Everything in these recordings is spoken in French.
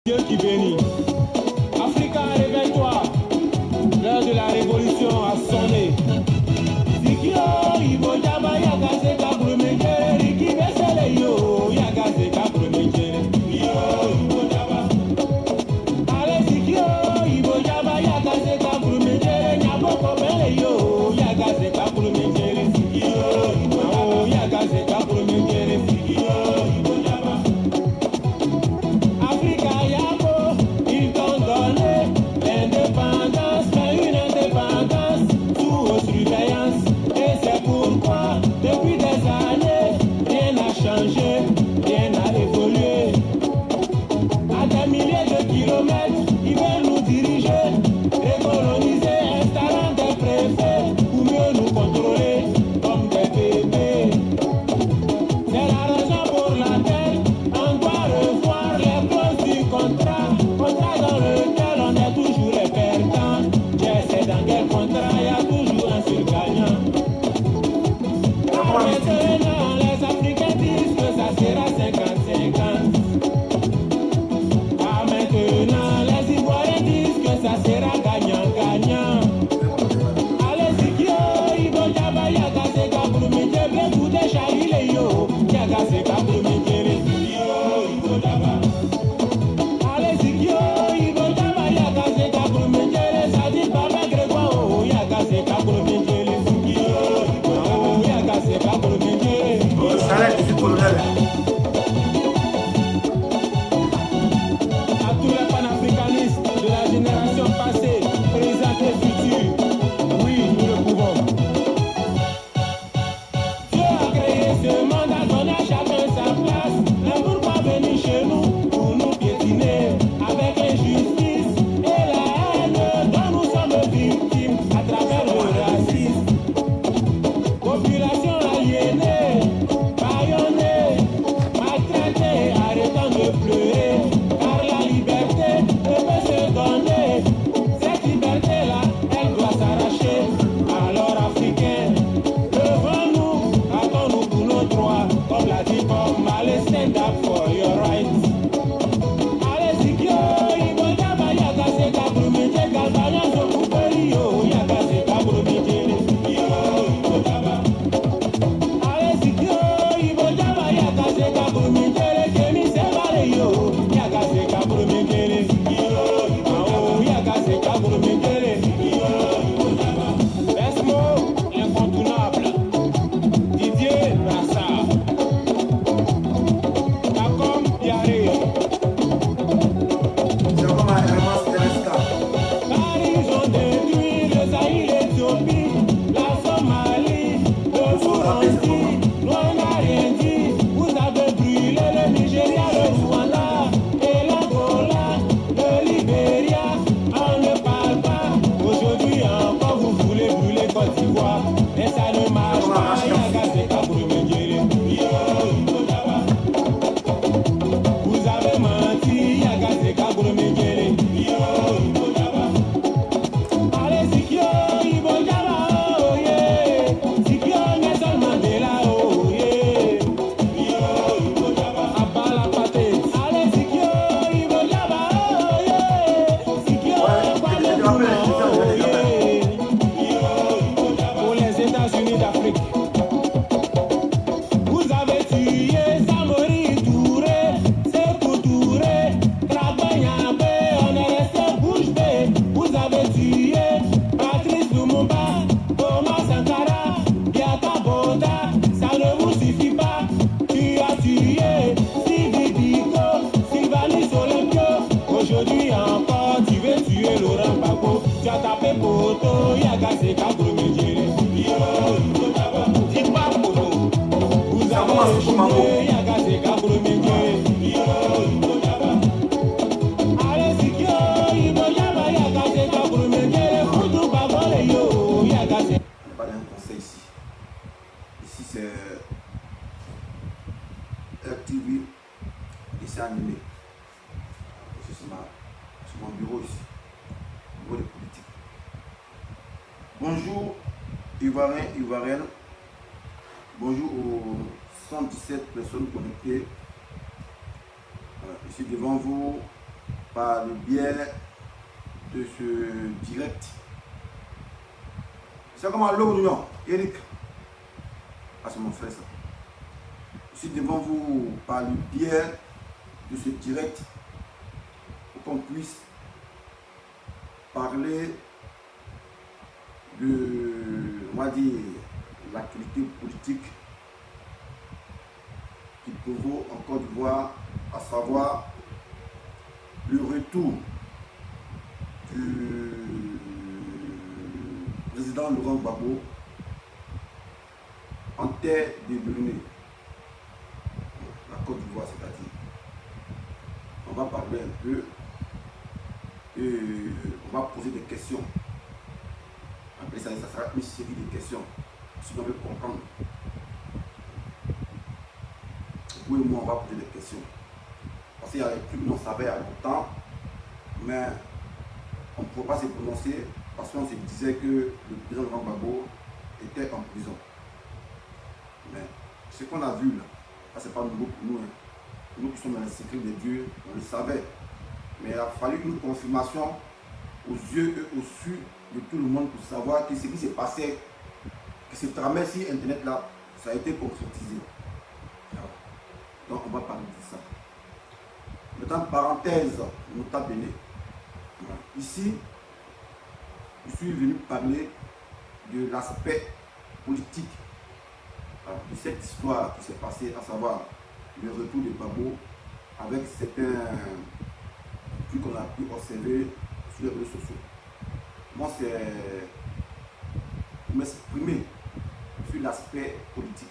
Dieu qui bénit. Africa, réveille-toi. L'heure de la révolution a sonné. Zikio, Ibo, Jaba, Yagase, Kabrumeke, Riki, Besele, Yo, Yagase, Kabrumeke, Yo, Ibo, Jaba. Ale, Zikio, Ibo, Jaba, Yagase, Kabrumeke, Nyaboko, Bele, Yo, Yagase, Kabrumeke, Zikio, Ibo, Jaba, Yagase, Kabrumeke, Zikio, Ibo, Jaba. Africa, Yabo, ils t'ont donné l'indépendance, mais une indépendance sous surveillance. Et c'est pourquoi, depuis des années, rien n'a changé, rien n'a évolué. À des milliers de kilomètres, ils veulent nous diriger, décoloniser, installant des préfets pour mieux nous contrôler comme des bébés. C'est la raison pour laquelle on doit revoir les clauses du contrat dans lequel on est toujours les perdants. Je sais dans quel contrat il y a toujours un surgagnant. Maintenant, les Africains disent que ça sera 50-50. Maintenant, les Ivoiriens disent que ça sera gagnant-gagnant. Allez, Zikio, Ibo, Jaba, Yagase, Kabrumeke, Bekude, Shaile, Yo, Yagase, Kabrumeke, Yo, Ibo, Jaba. Allez, Zikio, Ibo, Jaba, Yagase, Kabrumeke, Sadi, Baba, Grégoire, oh, Yagase, Kabrumeke, Yo, Ibo, Jaba, Yagase, Kabrumeke. Ça c'est colonel. À tous les panafricanistes de la génération passée, présente et future, oui, nous le pouvons. Dieu a créé ce monde, a donné à chacun sa place. Mais pourquoi venir chez nous pour nous piétiner avec l'injustice et la haine dont nous sommes victimes à travers le racisme? Population aliénée, bâillonnée, maltraitée, arrêtant de pleurer, car la liberté ne peut se donner. Cette liberté-là, elle doit s'arracher. Alors Africains, levons-nous, battons-nous pour nos droits, comme l'a dit Bob Marley, stand up for your rights. Allez, Zikio, Ibo, Jaba, Yagase, Kabrumeke, Galbanya, Zokuperi, Yo, Yagase, Kabrumeke, Yo, Ibo, Jaba. Allez, Zikio, Ibo, Jaba, Yagase, Kabrumeke, Kemi, Sebare, Yo, Yagase, Kabrumeke, Yo, Ibo, Yagase, Kabrumeke, Yo, Ibo, Jaba. Besmo, incontournable. Didier Brassard. Takom Diaré. C'est comme un élément céleste. Car ils ont détruit le Zaïre, l'Éthiopie, la Somalie, le Burundi. Loin n'a rien dit. Vous avez brûlé le Nigeria, le Rwanda et l'Angola, le Libéria. On ne parle pas. Aujourd'hui encore, vous voulez brûler Côte d'Ivoire. Mais ça ne marche pas. Yagase, Kabrumeke, Yo, Ibo, Jaba. Vous avez menti. Yagase, Kabrumeke, Yo, Ibo, Jaba. Allez, Zikio, Ibo, Jaba, oh yeah. Zikio, Nelson Mandela, oh yeah. Yo, Ibo, Jaba. Abat la pâté. Allez, Zikio, Ibo, Jaba, oh yeah. Zikio, Kwame Nkrumah, oh yeah. Yo, Ibo, Jaba. Pour les États-Unis d'Afrique. Vous avez tué Samori Touré, Sékou Touré, Tragbanyambe, on est resté bouche bée. Vous avez tué Patrice Lumumba, Thomas Sankara, Biaka Bota, ça ne vous suffit pas. Tu as tué Sidi Diko, Sylvanus Olympio. Aujourd'hui encore, tu veux tuer Laurent Gbagbo. Tu as tapé Poto, Yagase, Kabrumeke, Yo, Ibo, Jaba. Dis pas Poto. Vous avez échoué, Yagase, Kabrumeke, Yo, Ibo, Jaba. Allez, Zikio, Ibo, Jaba, Yagase, Kabrumeke, Foutou, Bagole, Yo, Yagase. Pas d'un conseil ici. Ici c'est RTV, dessin animé. C'est mon bureau ici. Bureau de politique. Bonjour Ivoiriens, Ivoiriennes. Bonjour aux 117 personnes connectées. Voilà, je suis devant vous par le biais de ce direct. C'est comment l'union, Eric. Ah, c'est mon frère ça. Je suis devant vous par le biais de ce direct pour qu'on puisse parler de, on va dire, l'actualité politique qui prévaut en Côte d'Ivoire, à savoir le retour du président Laurent Gbagbo en terre de Brunei, la Côte d'Ivoire, c'est-à-dire. On va parler un peu et on va poser des questions. Après ça sera une série de questions, si on veut comprendre. Vous et moi, on va poser des questions. Parce qu'il y a des trucs qu'on savait il y a longtemps, mais on ne pouvait pas se prononcer parce qu'on se disait que le président Laurent Gbagbo était en prison. Mais ce qu'on a vu là, ce n'est pas nouveau pour nous. Hein. Nous qui sommes dans les secrets de Dieu, on le savait. Mais il a fallu une confirmation aux yeux et aux su de tout le monde pour savoir que ce qui s'est passé, que ce tramait sur Internet là, ça a été concrétisé. Donc on va parler de ça. Maintenant, parenthèse, nota bene. Ici, je suis venu parler de l'aspect politique de cette histoire qui s'est passée, à savoir le retour de Gbagbo avec certains trucs qu'on a pu observer sur les réseaux sociaux. Moi, c'est pour m'exprimer sur l'aspect politique.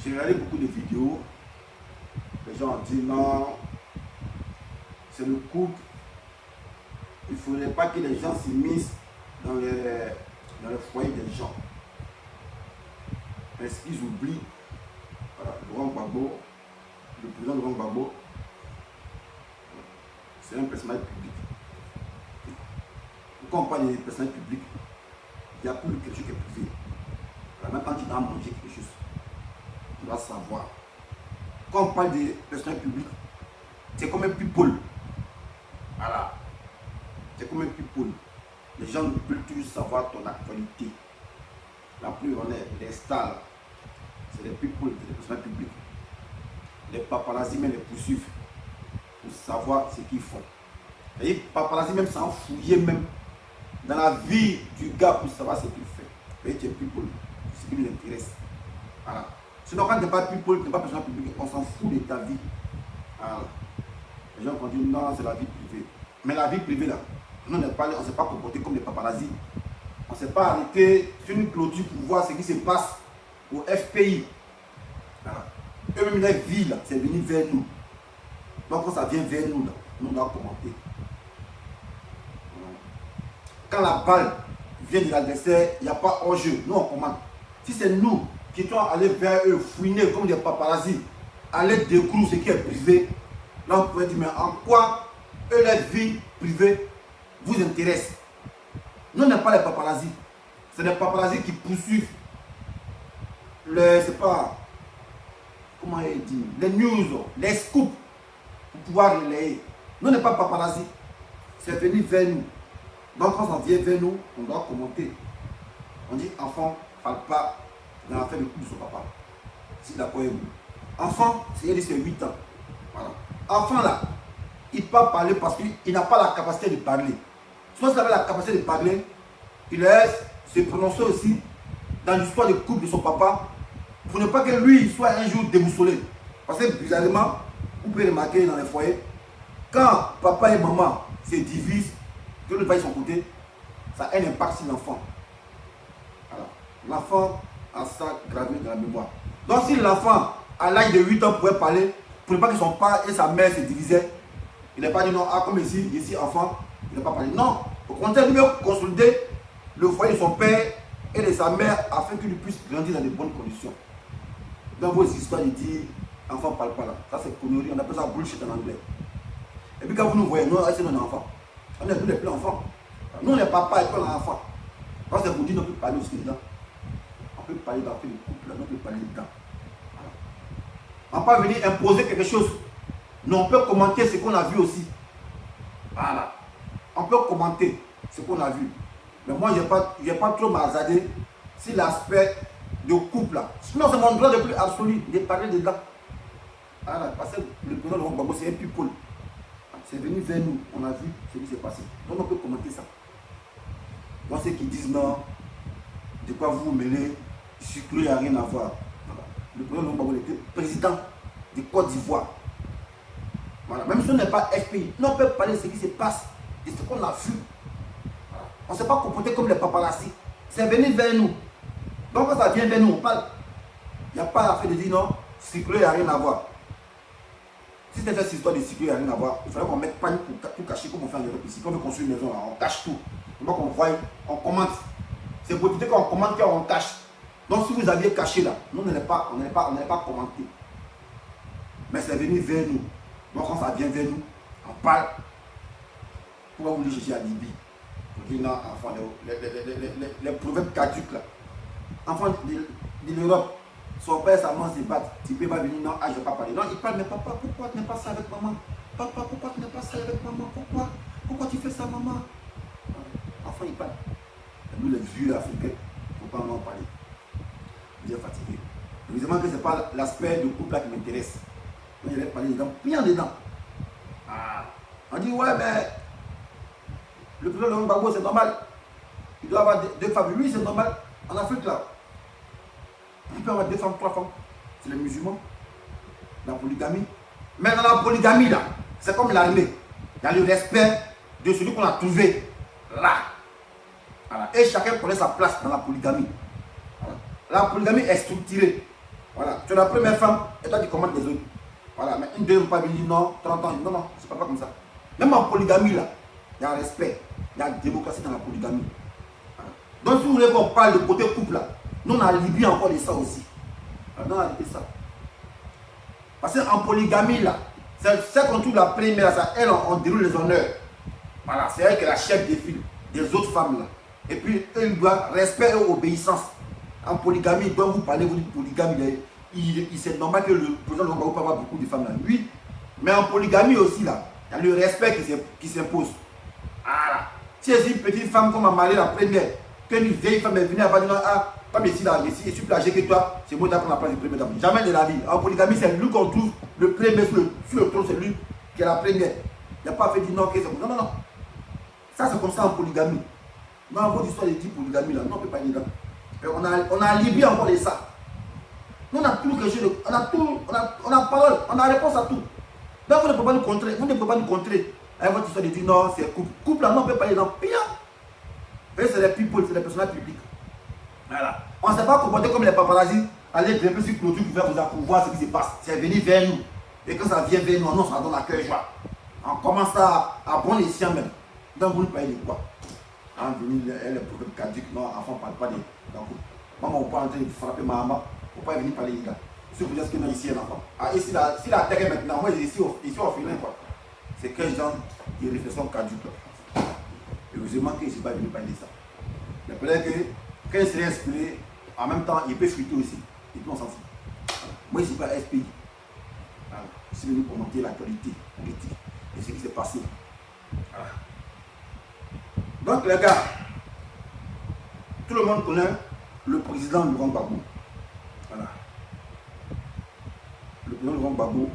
J'ai regardé beaucoup de vidéos. Les gens ont dit non, c'est le couple. Il ne faudrait pas que les gens s'immiscent dans le foyer des gens. Mais ce qu'ils oublient, Laurent Gbagbo, le président Laurent Gbagbo, c'est un personnage public. Quand on parle des personnages publics, il y a plus quelque chose qui est privé. Même quand tu dois manger quelque chose, tu dois savoir. Quand on parle des personnages publics, c'est comme un people. Voilà. C'est comme un people. Les gens veulent toujours savoir ton actualité. La plus honnête, les stars, c'est les people, c'est les personnages publics. Les paparazzi même les poursuivent pour savoir ce qu'ils font. Et les paparazzi même s'en fouiller même dans la vie du gars pour savoir ce qu'il fait. Et tu es people, ce qui nous intéresse. Voilà. Sinon, quand tu n'es pas people, tu n'es pas personnage public, on s'en fout de ta vie. Voilà. Les gens vont dire non, c'est la vie privée. Mais la vie privée là, on ne s'est pas comporté comme des paparazzi. On ne s'est pas arrêté sur une clôture pour voir ce qui se passe au FPI. Voilà. Eux-mêmes, leur vie là, c'est venu vers nous. Donc quand ça vient vers nous là, nous doit commenter. Quand la balle vient de l'adversaire, il n'y a pas hors-jeu. Nous on commande. Si c'est nous qui sommes allés vers eux, fouiner comme des paparazzi, aller découvrir ce qui est privé, là on pourrait dire mais en quoi eux, leur vie privée vous intéresse? Nous on n'est pas les paparazzi. C'est des paparazzi qui poursuivent les, c'est pas, comment il dit, les news, les scoops pour pouvoir relayer. Nous on n'est pas paparazzi. C'est venu vers nous. Donc quand ça vient vers nous, on doit commenter. On dit enfant, parle pas dans l'affaire de couple de son papa. Si d'accord avec vous. Enfant, c'est 8 ans. Voilà. Enfant là, il ne peut pas parler parce qu'il n'a pas la capacité de parler. Soit s'il avait la capacité de parler, il laisse se prononcer aussi dans l'histoire de couple de son papa pour ne pas que lui soit un jour déboussolé. Parce que bizarrement, vous pouvez remarquer dans les foyers, quand papa et maman se divisent, que le père de son côté, ça a un impact sur l'enfant. Alors, l'enfant a ça gravé dans la mémoire. Donc si l'enfant, à l'âge de 8 ans, pouvait parler, pour ne pas que son père et sa mère se divisaient, il n'a pas dit non, ah, comme ici enfant, il n'a pas parlé. Non, au contraire, il veut consolider le foyer de son père et de sa mère afin qu'il puisse grandir dans de bonnes conditions. Dans vos histoires, il dit, enfant ne parle pas là. Ça c'est connerie, on appelle ça bullshit en anglais. Et puis quand vous nous voyez, nous, c'est nos enfants. On n'est plus enfants. Nous, les papas et puis les enfants. Quand c'est pour dire, on peut parler aussi dedans. On peut parler dans le couple, on peut parler dedans. Voilà. On ne peut pas venir imposer quelque chose Mais on peut commenter ce qu'on a vu aussi. Voilà. On peut commenter ce qu'on a vu. Mais moi, je n'ai pas trop m'azadé sur l'aspect de couple là. Sinon, c'est mon droit le plus absolu de parler dedans. Voilà. Parce que le président de Gbagbo, c'est un people. C'est venu vers nous. On a vu ce qui s'est passé. Donc, on peut commenter ça. Donc, ceux qui disent non, de quoi vous vous mêlez, il n'y a rien à voir. Voilà. Le président de Gbagbo était président de Côte d'Ivoire. Voilà. Même si on n'est pas FPI, on peut parler de ce qui se passe, de ce qu'on a vu. Voilà. On ne s'est pas comporté comme les paparazzi. C'est venu vers nous. Donc quand ça vient vers nous, on parle. Il n'y a pas affaire de dire non, circuler, il n'y a rien à voir. Si c'était cette histoire de circuler, il n'y a rien à voir, il fallait qu'on mette pas pour cacher comme on fait en Europe ici. Quand on veut construire une maison, là, on cache tout. Donc on voit, on commente. C'est pour dire qu'on commente qu'on cache. Donc si vous aviez caché là, nous on n'allait pas commenter. Mais c'est venu vers nous. Donc quand ça vient vers nous, on parle. Pourquoi vous voulez chercher à Libye? Pour dire non, enfant, les proverbes caduques là. Enfant de l'Europe, son père, sa maman se battent. Tu peux pas venir, non, ah, je ne vais pas parler. Non, il parle, mais papa, pourquoi tu n'es pas ça avec maman? Papa, pourquoi tu n'es pas ça avec maman? Pourquoi tu fais ça, maman? Enfant, il parle. Et nous, les vieux africains, il ne faut pas en parler. Je suis fatigué. Heureusement que ce n'est pas l'aspect du couple là qui m'intéresse. Quand je vais parler dedans, bien dedans. Ah. On dit, ouais, mais le président de Gbagbo, c'est normal. Il doit avoir deux femmes. Lui, c'est normal. En Afrique, là, il peut avoir 2 femmes, 3 femmes. C'est les musulmans. La polygamie. Mais dans la polygamie, là, c'est comme l'armée. Il y a le respect de celui qu'on a trouvé là. Voilà. Et chacun connaît sa place dans la polygamie. Voilà. La polygamie est structurée. Voilà. Tu es la première femme et toi tu commandes les autres. Voilà. Mais une deuxième femme, il dit non, 30 ans. Non, c'est pas comme ça. Même en polygamie, là, il y a un respect. Il y a une démocratie dans la polygamie. Voilà. Donc, si vous voulez qu'on parle de côté couple, là, nous, on a Libye encore de ça aussi. Voilà, on a Libye ça. Parce qu'en polygamie, là, c'est qu'on trouve la première, ça, elle, on déroule les honneurs. Voilà, c'est elle qui est la chef des filles, des autres femmes, là. Et puis, elle doit respect et obéissance. En polygamie, il doit vous parler, vous dites polygamie, c'est normal que le président ne va pas avoir beaucoup de femmes, là. Oui, mais en polygamie aussi, là, il y a le respect qui s'impose. Voilà. Si c'est une petite femme comme a marié la première, qu'une vieille femme est venue, elle va dire, ah, pas ici là, mais si je suis plus âgé que toi, c'est moi qui prends la place du premier dame. Jamais de la vie. En polygamie, c'est lui qu'on trouve le premier sur le trône, c'est lui qui est la première. Il n'y a pas fait dire non, que c'est comme ça. Non. Ça, c'est comme ça en polygamie. Dans votre histoire de dit polygamie, là, non, on ne peut pas dire là. On a Libye encore de ça. Nous, on a tout quelque chose, on a tout, on a parole, on a réponse à tout. Donc, vous ne pouvez pas nous contrer. Vous ne pouvez pas nous contrer. Avec votre histoire de dire non, c'est couple. Couple, là, non, on ne peut pas dire non. Pire. C'est les people, c'est les personnages publics. Voilà. On ne s'est pas comporté comme les paparazzi, aller grimper sur clôture pour voir ce qui se passe. C'est venu vers nous. Et quand ça vient vers nous, on s'en donne à cœur joie. On commence à bon escient même. Donc vous ne parlez de quoi? En venir, les problèmes caduques, non, enfant ne parle pas de. Donc, maman, on peut entrer de frapper ma maman. Il ne faut pas venir parler là. Si vous dites que non, ici, un enfant. Ah, ici, la terre est maintenant, moi, ici au filin, quoi. C'est 15 gens qui réflexion caduque. Heureusement qu'il ne s'est pas venu parler de ça. Mais peut-être que quand il serait inspiré, en même temps, il peut fuiter aussi. Et puis on s'en fout. Moi, je ne suis pas SPI. Je suis venu commenter l'actualité politique et ce qui s'est passé. Voilà. Donc, les gars, tout le monde connaît le président Laurent Gbagbo. Voilà. Le président Laurent Gbagbo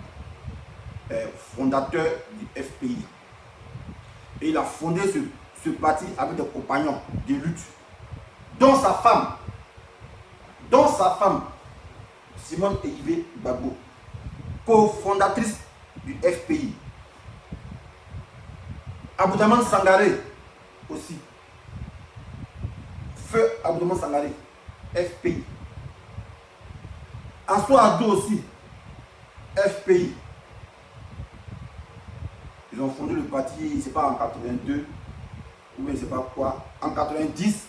est fondateur du FPI. Et il a fondé ce parti avec des compagnons de lutte, dont sa femme, Simone Eyivé Gbagbo, cofondatrice du FPI. Aboudaman Sangaré aussi. Feu Aboudaman Sangaré, FPI. Anso Addo aussi, FPI. Ils ont fondé le parti, c'est pas en 82, ou bien c'est pas quoi, en 90.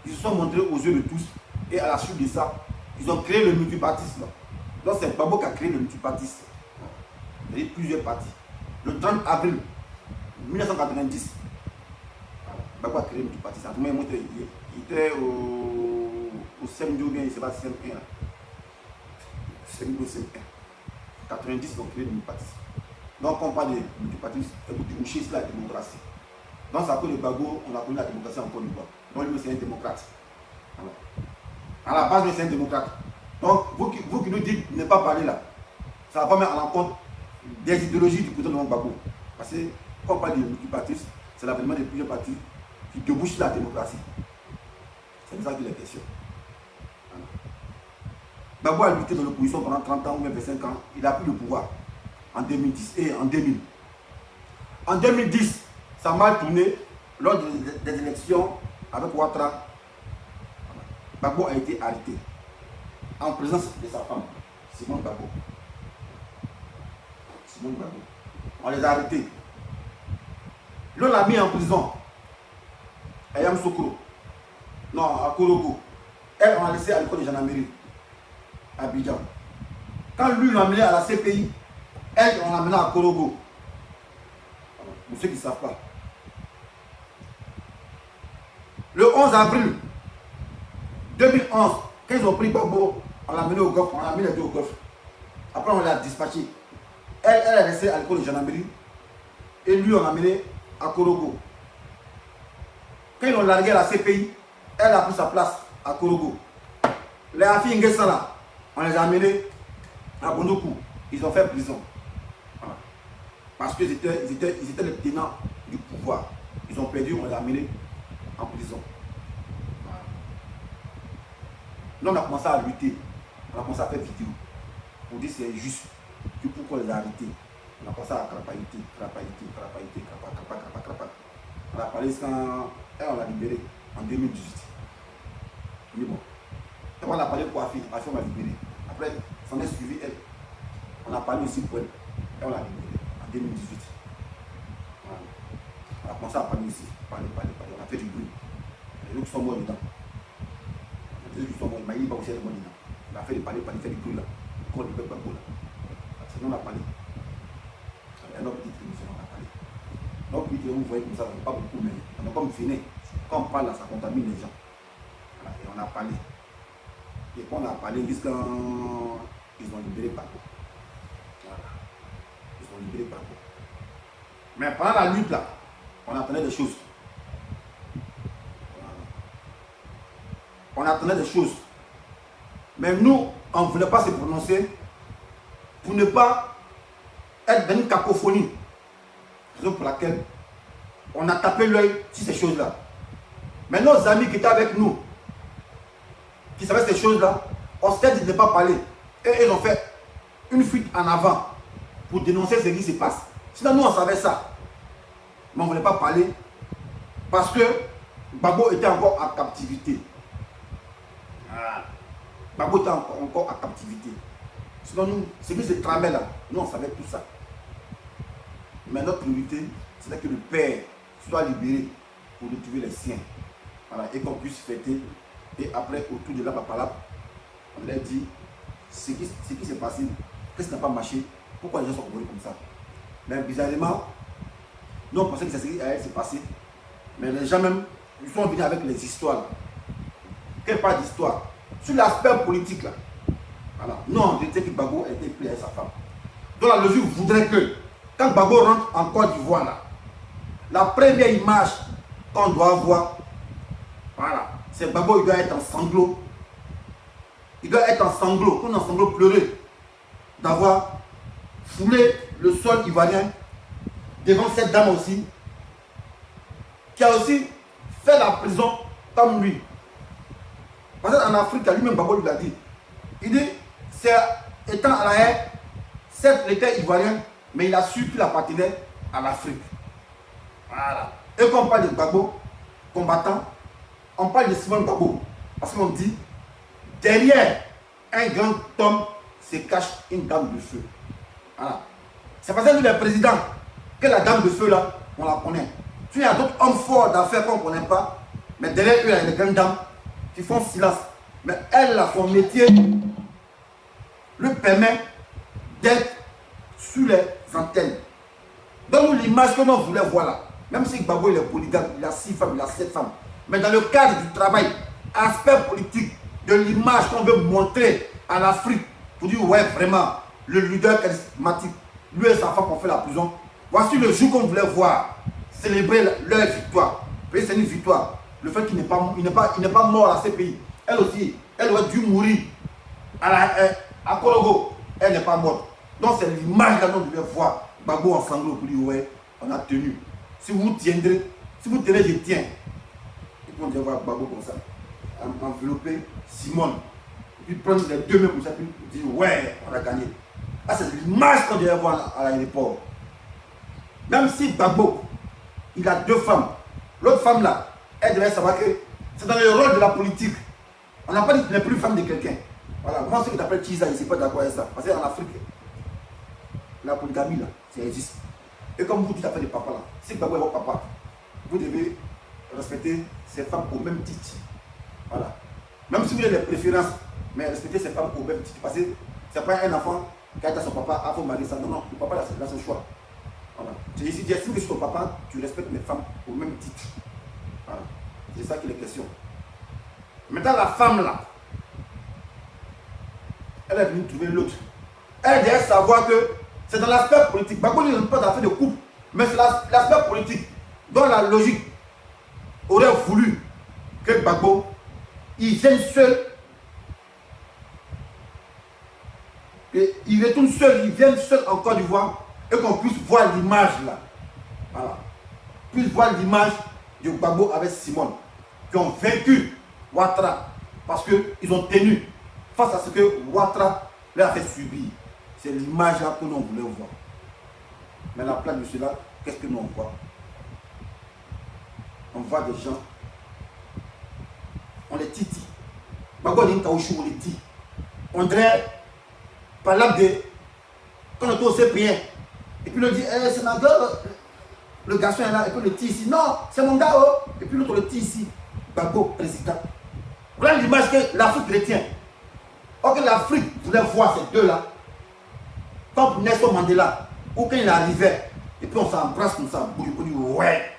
Ils se sont montrés aux yeux de tous. Et à la suite de ça, ils ont créé le multipartisme. Donc c'est Gbagbo qui a créé le multipartisme. Il y a eu plusieurs partis. Le 30 avril 1990, Gbagbo a créé le multipartisme. Il était au CM2 ou bien, je ne sais pas, CM1. CM2, CM1. 90, ils ont créé le multipartisme. Donc, on parle de multipartisme, c'est pour déboucher sur la démocratie. Dans sa cause de Gbagbo, on a connu la démocratie en Côte d'Ivoire. Donc, lui, c'est un démocrate. Alors, à la base, lui, c'est un démocrate. Donc, vous qui nous dites ne pas parler là, ça va pas mettre à l'encontre des idéologies du président de Gbagbo. Parce que, quand on parle de multipartisme, c'est l'avènement de plusieurs partis qui débouchent sur la démocratie. C'est de ça qu'il est question. Gbagbo a lutté dans l'opposition pendant 30 ans ou même 25 ans. Il a pris le pouvoir en 2010 et en 2000. En 2010, ça a mal tourné lors des élections avec Ouattara. Gbagbo a été arrêté en présence de sa femme, Simone Gbagbo. Simone Gbagbo. On les a arrêtés. L'on l'a mis en prison. À Yamoussoukro. Non, à Korogo. Elle, on l'a laissé à l'école de gendarmerie. À Abidjan. Quand lui l'a amené à la CPI, elle, on l'a amené à Korogo. Pour ceux qui ne savent pas. Le 11 avril 2011, quand ils ont pris Gbagbo, on l'a amené au golf, on l'a mis les deux au golf. Après, on l'a dispatché. Elle est restée à l'école de gendarmerie. Et lui, on l'a amené à Korogo. Quand ils l'ont largué à la CPI, elle a pris sa place à Korogo. Les Afi Nguessala, on les a amenés à Bondoukou. Ils ont fait prison. Voilà. Parce qu'ils étaient les tenants du pouvoir. Ils ont perdu, on les a amenés en prison. Voilà. Là, on a commencé à lutter. On a commencé à faire vidéo. On dit c'est juste. Du pourquoi les a arrêtés. On a commencé à crapailler. On a parlé quand on l'a libéré en 2018. Mais bon. Et on a parlé pour Afi. Afi, on l'a libéré. Après, ça en est suivi elle. On a parlé aussi pour elle. Et on l'a libéré en 2018. Voilà. On a commencé à parler ici. Parler. On a fait du bruit. Les gens qui sont morts dedans. Les gens qui sont morts, il m'a aussi morts dedans. On a fait du parler, faire du bruit là. Quand on libère Gbagbo là. Sinon, on a parlé. Et notre petite émission, on a parlé. Notre vidéo, vous voyez comme ça, on n'a pas beaucoup, mais on a comme fini. Quand on parle là, ça contamine les gens. Voilà. Et on a parlé. Et quand on a parlé, jusqu'à ils ont libéré Gbagbo. Voilà. Ils ont libéré Gbagbo. Mais pendant la lutte là, on attendait des choses. Voilà. On attendait des choses. Mais nous, on ne voulait pas se prononcer pour ne pas être dans une cacophonie. Raison pour laquelle on a tapé l'œil sur ces choses-là. Mais nos amis qui étaient avec nous, qui savaient ces choses-là, on s'était dit de ne pas parler. Et ils ont fait une fuite en avant pour dénoncer ce qui se passe. Sinon, nous, on savait ça. Mais on ne voulait pas parler parce que Gbagbo était encore en captivité. Gbagbo était encore en captivité. Sinon, nous, ce qui se tramait là, nous, on savait tout ça. Mais notre priorité, c'était que le Père soit libéré pour retrouver les siens. Voilà, et qu'on puisse fêter. Et après, autour de la papalap, on leur dit ce qui s'est passé, qu'est-ce qui n'a pas marché, pourquoi les gens sont comportés comme ça. Mais bizarrement, nous on pensait que c'est ce qui allait se passer. Mais les gens même, ils sont venus avec les histoires. Quelle part d'histoire? Sur l'aspect politique là. Voilà. Nous on disait que Gbagbo était pris avec sa femme. Donc la logique voudrait que, quand Gbagbo rentre en Côte d'Ivoire là, la première image qu'on doit voir, voilà, c'est Gbagbo, il doit être en sanglots. Il doit être en sanglots, comme en sanglots pleurer, d'avoir foulé le sol ivoirien devant cette dame aussi, qui a aussi fait la prison comme lui. Parce qu'en Afrique, lui-même Gbagbo lui l'a dit. Il dit, c'est étant à la haine, certes il était ivoirien, mais il a su qu'il appartenait à l'Afrique. Voilà. Et quand on parle de Gbagbo, combattant, on parle de Simone Gbagbo. Parce qu'on dit, derrière un grand homme se cache une dame de feu. Voilà. C'est parce que nous, les présidents, que la dame de feu là, on la connaît. Il y a d'autres hommes forts d'affaires qu'on ne connaît pas, mais derrière eux, il y a des grandes dames qui font silence. Mais elle, là, son métier lui permet d'être sur les antennes. Donc l'image que nous voulons voir là, même si Gbagbo il est polygame, il a 6 femmes, il a 7 femmes, mais dans le cadre du travail, aspect politique, de l'image qu'on veut montrer à l'Afrique, pour dire ouais vraiment, le leader charismatique, lui et sa femme ont fait la prison. Voici le jour qu'on voulait voir, célébrer leur victoire. C'est une victoire. Le fait qu'il n'est pas mort à ces pays. Elle aussi, elle aurait dû mourir à Kologo. Elle n'est pas morte. Donc c'est l'image là dont on devait voir. Gbagbo en sanglots pour dire ouais, on a tenu. Si vous tiendrez, si vous tenez, je tiens. Et puis on devait voir Gbagbo comme ça. Envelopper Simone. Et puis prendre les deux mains comme ça, puis dire ouais, on a gagné. Ah, c'est l'image qu'on devait voir à l'aéroport. Même si Gbagbo, il a deux femmes. L'autre femme là, elle devait savoir que c'est dans le rôle de la politique. On n'a pas dit qu'il n'est plus femme de quelqu'un. Voilà, moi ce que tu appelles Chiza, je ne suis pas d'accord avec ça. Parce qu'en Afrique, la polygamie là, ça existe. Et comme vous dites à fait des papas là, si Gbagbo est votre papa, vous devez respecter ces femmes au même titre. Voilà. Même si vous avez des préférences, mais respectez ces femmes au même titre. Parce que c'est pas un enfant qui a son papa, il faut marier ça. Non, non, le papa là, c'est son choix. Voilà. Si tu estimes que c'est ton papa, tu respectes les femmes au même titre. Voilà. C'est ça qui est la question. Maintenant, la femme là, elle est venue trouver l'autre. Elle doit savoir que c'est dans l'aspect politique. Gbagbo n'est pas dans l'affaire de couple, mais c'est l'aspect politique. Dans la logique, aurait voulu que Gbagbo, il vienne seul. Et il retourne seul, il vient seul en Côte d'Ivoire et qu'on puisse voir l'image là. Voilà. Puisse voir l'image de Gbagbo avec Simone qui ont vaincu Ouattara parce qu'ils ont tenu face à ce que Ouattara leur a fait subir. C'est l'image là que nous voulons voir. Mais à la place de cela, qu'est-ce que nous on voit? On voit des gens, on les titille. Gbagbo dit caoutchouc, on les dit. On dirait par là de quand on est au CPN et puis on dit c'est ma gueule, le garçon est là et puis le tire ici. Non, c'est mon gars, oh. Et puis l'autre le tire ici. Gbagbo, président. Voilà l'image que l'Afrique retient. Or que l'Afrique voulait voir ces deux-là. Comme Nelson Mandela, ou quand il arrivait, et puis on s'embrasse comme ça, on dit ouais.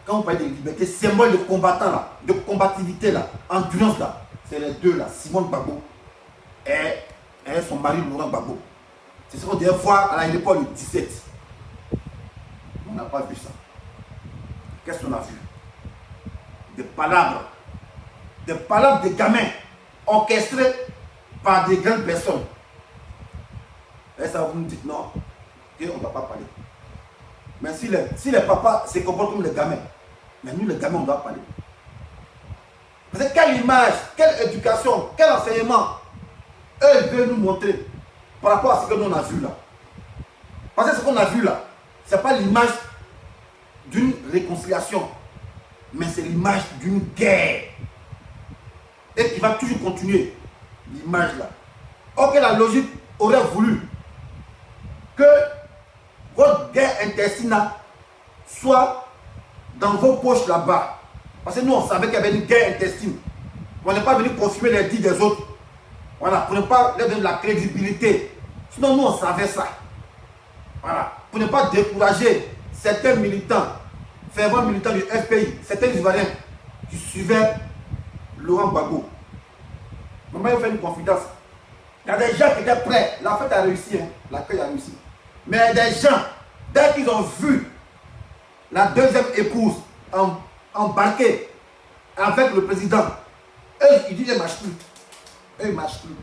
Quand on parle de liberté, symbole de combattant là, de combativité là, endurance là, c'est les deux là, Simone Gbagbo et son mari Laurent Gbagbo. C'est ce qu'on devait voir à l'aéroport le 17. On n'a pas vu ça. Qu'est-ce qu'on a vu? Des palabres de gamins orchestrés par des grandes personnes. Et ça, vous nous dites non, qu'on ne va pas parler. Mais si les papas se comportent comme les gamins, mais nous les gamins, on doit parler. Parce que quelle image, quelle éducation, quel enseignement eux veulent nous montrer par rapport à ce que nous on a vu là. Parce que ce qu'on a vu là, ce n'est pas l'image d'une réconciliation, mais c'est l'image d'une guerre. Et qui va toujours continuer, l'image là. Or que la logique aurait voulu que votre guerre intestinale soit dans vos poches là-bas. Parce que nous, on savait qu'il y avait une guerre intestine. On n'est pas venu confirmer les dits des autres. Voilà, pour ne pas leur donner de la crédibilité. Sinon, nous, on savait ça. Voilà, pour ne pas décourager certains militants, fervents militants du FPI, certains Ivoiriens qui suivaient Laurent Gbagbo. Maman, il fait une confidence. Il y a des gens qui étaient prêts. La fête a réussi, hein. L'accueil a réussi. Mais il y a des gens, dès qu'ils ont vu la deuxième épouse embarquer avec le président, eux, ils disent, ils ne marchent plus. Eux, ils ne marchent plus.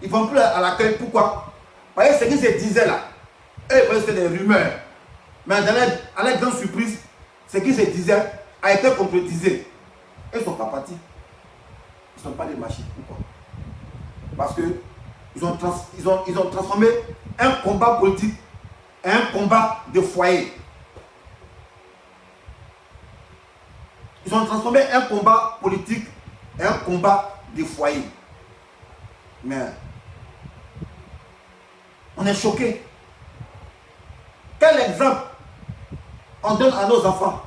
Ils ne vont plus à l'accueil. Pourquoi? Parce que ce qu'ils se disaient là, eux, ils c'était des rumeurs. Mais à la grande surprise, ce qu'ils se disaient a été concrétisé. Ils ne sont pas partis. Ils ne sont pas des machines. Pourquoi? Parce qu'ils ont transformé un combat politique en un combat de foyer. Ils ont transformé un combat politique en un combat de foyer. Mais on est choqués. Quel exemple on donne à nos enfants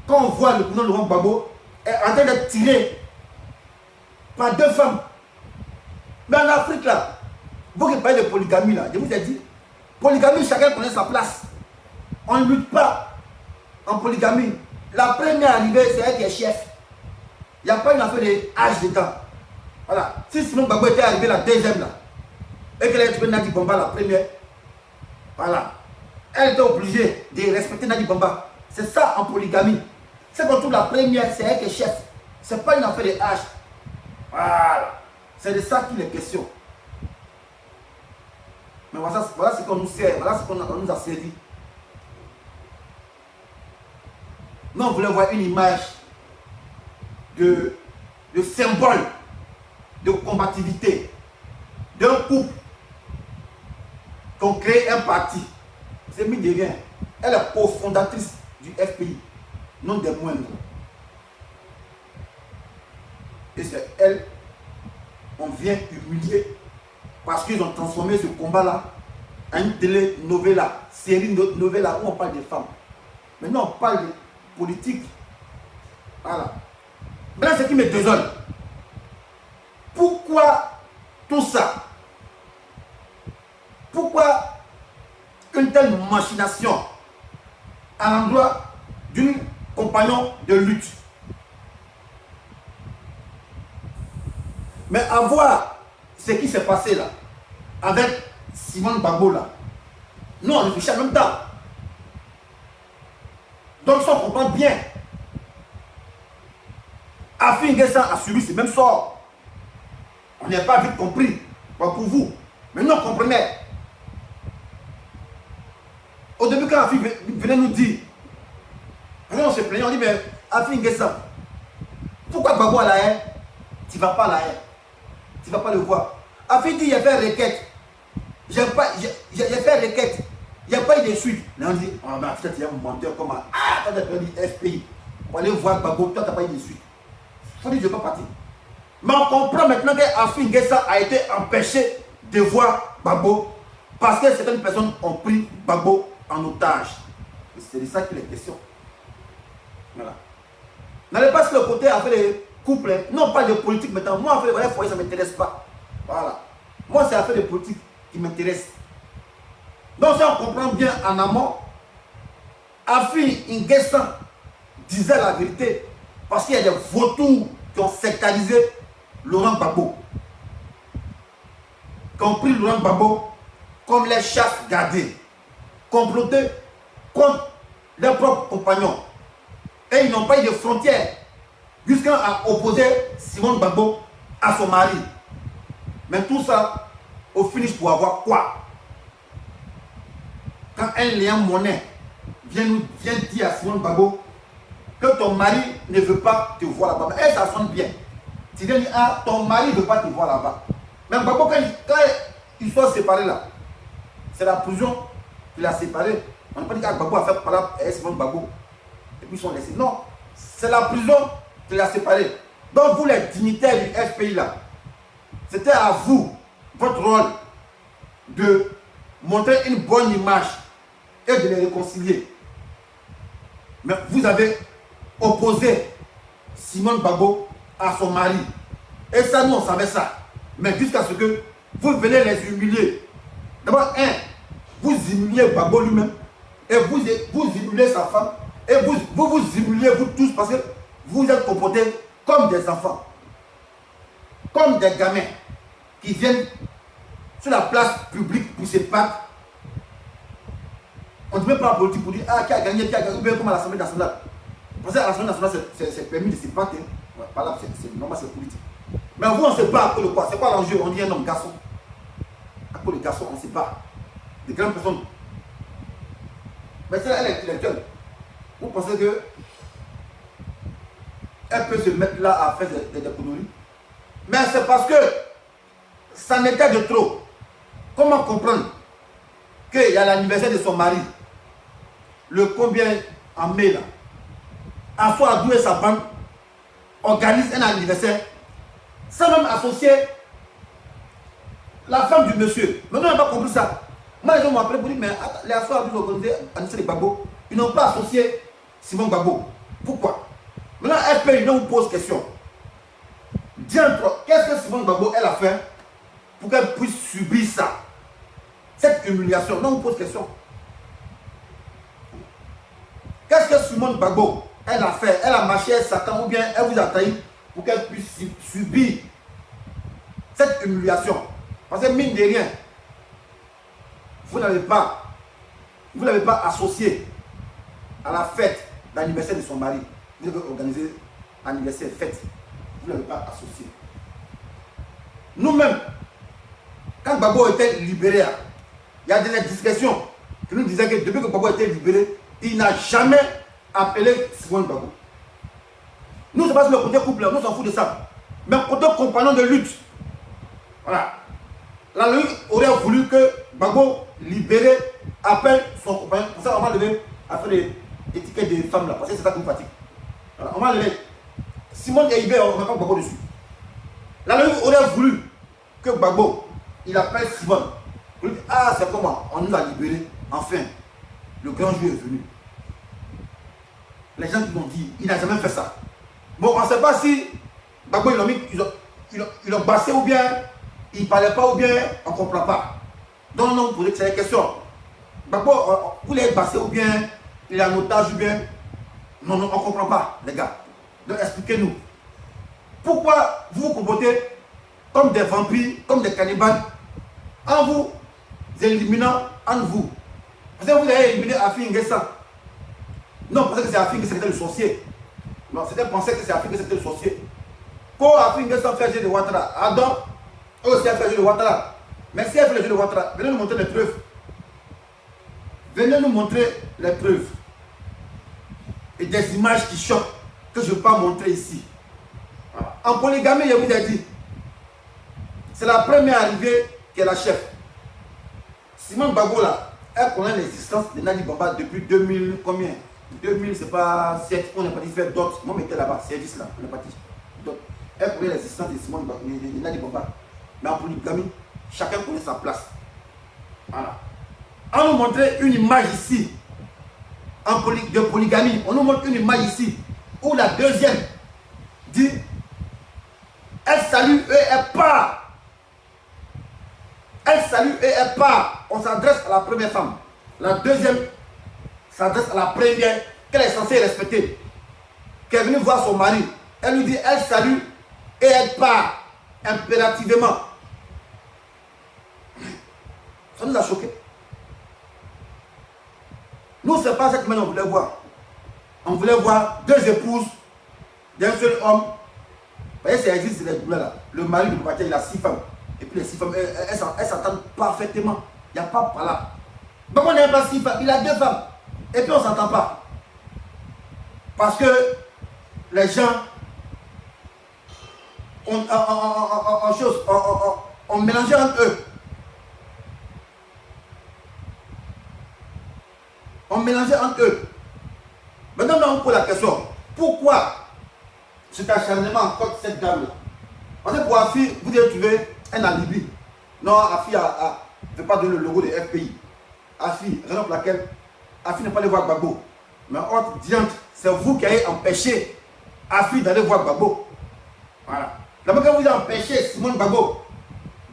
quand on voit le président Laurent Gbagbo est en train d'être tiré par deux femmes? Mais en Afrique là, vous qui parlez de polygamie là, je vous ai dit, polygamie, chacun connaît sa place. On ne lutte pas en polygamie. La première arrivée, c'est elle qui est chef. Il n'y a pas une affaire d'âge dedans. Voilà. Si Simone Gbagbo était arrivé la deuxième là, et qu'elle a été Nadi Bomba la première, Voilà. Elle était obligée de respecter Nadi Bamba. C'est ça en polygamie. C'est qu'on trouve la première, c'est elle qui est chef. C'est pas une affaire de hache. Voilà. C'est de ça qu'il est question. Mais voilà ce qu'on nous sert, voilà ce qu'on nous a servi. Nous, on voulait voir une image de symbole de combativité d'un couple qui ont créé un parti. C'est mine de rien. Elle est cofondatrice du FPI, non des moindres. Et c'est elle, on vient humilier parce qu'ils ont transformé ce combat-là en une télé-novella, série novella où on parle des femmes. Maintenant, on parle de politique. Voilà. Maintenant, ce qui me désole, pourquoi tout ça? Pourquoi une telle machination à l'endroit d'une compagnon de lutte? Mais à voir ce qui s'est passé là, avec Simone Gbagbo là, nous on réfléchit en même temps. Donc ça on comprend bien. Afin N'Guessan a subi ce même sort. On n'est pas vite compris, pas pour vous. Mais nous on comprenait. Au début quand Afin venait nous dire, on se plaignait, on dit mais Afin N'Guessan, pourquoi Gbagbo à la haine? Tu ne vas pas à la haine. Tu ne vas pas le voir. Afin dit, il a fait requête. J'ai fait requête. Il n'y a pas eu de suite. Là, on dit, oh, mais peut-être il y a un menteur comme toi, tu as perdu FPI. On va aller voir Gbagbo, toi, tu n'as pas eu de suite. Il faut dire, je ne vais pas partir. Mais on comprend maintenant qu'Afin N'Guessan a été empêché de voir Gbagbo parce que certaines personnes ont pris Gbagbo en otage. C'est de ça qu'il est question. Voilà. N'allez pas sur le côté avec les couples. Non, pas de politique maintenant. Moi, en fait, foyer, ça ne m'intéresse pas. Voilà. Moi, c'est l'affaire de politique qui m'intéresse. Donc, si on comprend bien en amont, Afin N'Guessan disait la vérité parce qu'il y a des vautours qui ont sectarisé Laurent Gbagbo. Qui ont pris Laurent Gbagbo comme les chasses gardées, complotés contre leurs propres compagnons. Et ils n'ont pas eu de frontières jusqu'à opposer Simone Gbagbo à son mari. Mais tout ça, au finish, pour avoir quoi? Quand un Léon Monnet vient dire à Simone Gbagbo que ton mari ne veut pas te voir là-bas, et ça sonne bien. Tu viens dire, ah, ton mari ne veut pas te voir là-bas. Mais Gbagbo, quand ils sont séparés là, c'est la prison qui l'a séparé. On n'a pas dit que Gbagbo a fait parler à Simone Gbagbo. Et puis ils sont laissés. Non, c'est la prison qui l'a séparé. Donc vous les dignitaires du FPI là, c'était à vous, votre rôle, de montrer une bonne image et de les réconcilier. Mais vous avez opposé Simone Gbagbo à son mari. Et ça, nous, on savait ça. Mais jusqu'à ce que vous venez les humilier. D'abord, vous humiliez Gbagbo lui-même. Et vous humiliez sa femme. Et vous humiliez vous tous parce que vous êtes comportés comme des enfants. Comme des gamins qui viennent sur la place publique pour se battre. On ne met pas la politique pour dire ah, qui a gagné, comme à l'Assemblée nationale. Parce qu'à l'Assemblée nationale, c'est permis de se battre. Ouais, pas là, c'est normal, c'est politique. Mais vous, on se bat à cause de quoi? C'est quoi l'enjeu? On dit un homme garçon. À cause de garçon, on se bat. Des grandes personnes. Mais c'est elle est intellectuelle. Vous pensez que elle peut se mettre là à faire des conneries? Mais c'est parce que ça n'était de trop. Comment comprendre qu'il y a l'anniversaire de son mari, le combien en mai là, Afro Adou et sa bande organisent un anniversaire sans même associer la femme du monsieur. Maintenant, on n'a pas compris ça. Moi, les gens m'ont appelé pour dire, mais les Afro Adou organisent l'anniversaire de Gbagbo, ils n'ont pas associé Simone Gbagbo. Pourquoi? Maintenant, FPI vous pose question. Diantre, qu'est-ce que Simone Gbagbo elle a fait pour qu'elle puisse subir ça? Cette humiliation, non, on vous pose question. Qu'est-ce que Simone Gbagbo elle a fait? Elle a marché avec Satan ou bien elle vous a trahi pour qu'elle puisse subir cette humiliation. Parce que mine de rien, vous n'avez pas Vous ne l'avez pas associé à la fête d'anniversaire de son mari. Vous avez organisé anniversaire, fête. Vous ne l'avez pas associé. Nous-mêmes, quand Gbagbo était libéré, il y a des discussions qui nous disaient que depuis que Gbagbo était libéré, il n'a jamais appelé Simone Gbagbo. Nous, c'est pas le côté couple, nous s'en fout de ça. Mais côté compagnon de lutte, voilà. La lutte aurait voulu que Gbagbo libéré appelle son compagnon. Pour ça, on va lever à faire des étiquettes des femmes là, parce que c'est ça qui nous fatigue. Voilà, on va lever. Simone et Iber, on ne met pas Gbagbo dessus. La lutte aurait voulu que Gbagbo, il appelle Simone. Pour lui dire, ah, c'est comment on nous a libéré. Enfin, le grand jour est venu. Les gens qui m'ont dit, il n'a jamais fait ça. Bon, on ne sait pas si Gbagbo, ils l'ont bassé ou bien il ne parlait pas ou bien on ne comprend pas. Donc, non, vous posez cette question. Gbagbo, vous l'avez bassé ou bien il est en otage ou bien. Non, non, on ne comprend pas, les gars. Donc, expliquez-nous. Pourquoi vous vous comportez comme des vampires, comme des cannibales, en vous éliminant entre vous? Parce que vous avez éliminé Afi Nguessa. Non, parce que c'est Afi Nguessa qui était le sorcier. Non, c'était pensé que c'est Afi Nguessa qui était le sorcier. Quand Afi Nguessa fait le jeu de Ouattara, Adam, eux aussi a fait le jeu de Ouattara. Mais si elle fait le jeu de Ouattara, venez nous montrer les preuves. Venez nous montrer les preuves. Et des images qui choquent que je ne vais pas montrer ici. Voilà. En polygamie, je vous ai dit, c'est la première arrivée qui est la chef. Simone Gbagbo là, elle connaît l'existence de Nadi Bamba depuis 2000, combien 2000, c'est pas 7, on n'est pas dit faire d'autres. Moi, j'étais là-bas, service là, on n'est pas dit d'autres. Elle connaît l'existence de Simone Gbagbo, de Nadi Bamba. Mais en polygamie, chacun connaît sa place. Voilà. On nous montrait une image ici, de polygamie. On nous montre une image ici, où la deuxième dit, elle salue et elle part. Elle salue et elle part. On s'adresse à la première femme. La deuxième s'adresse à la première qu'elle est censée respecter. Qu'elle est venue voir son mari. Elle lui dit, elle salue et elle part. Impérativement. Ça nous a choqués. Nous, ce n'est pas cette manière qu'on voulait voir. On voulait voir deux épouses d'un seul homme. Vous voyez, ça existe les douleurs là. Le mari de Boubacar, il a 6 femmes. Et puis les 6 femmes, elles s'entendent parfaitement. Il n'y a pas par là. Donc on n'a pas 6 femmes, il a 2 femmes. Et puis on ne s'entend pas. Parce que les gens ont mélangé entre eux. On mélangeait entre eux. Maintenant, on pose la question. Pourquoi cet acharnement contre cette dame-là? Parce que pour Afi, vous devez trouver un alibi. Non, Afi ne veut pas donner le logo de FPI. Afi, raison pour laquelle Afi n'est pas allé voir Gbagbo. Mais autre diante, c'est vous qui avez empêché Afi d'aller voir Gbagbo. Voilà. D'abord, quand vous avez empêché Simone Gbagbo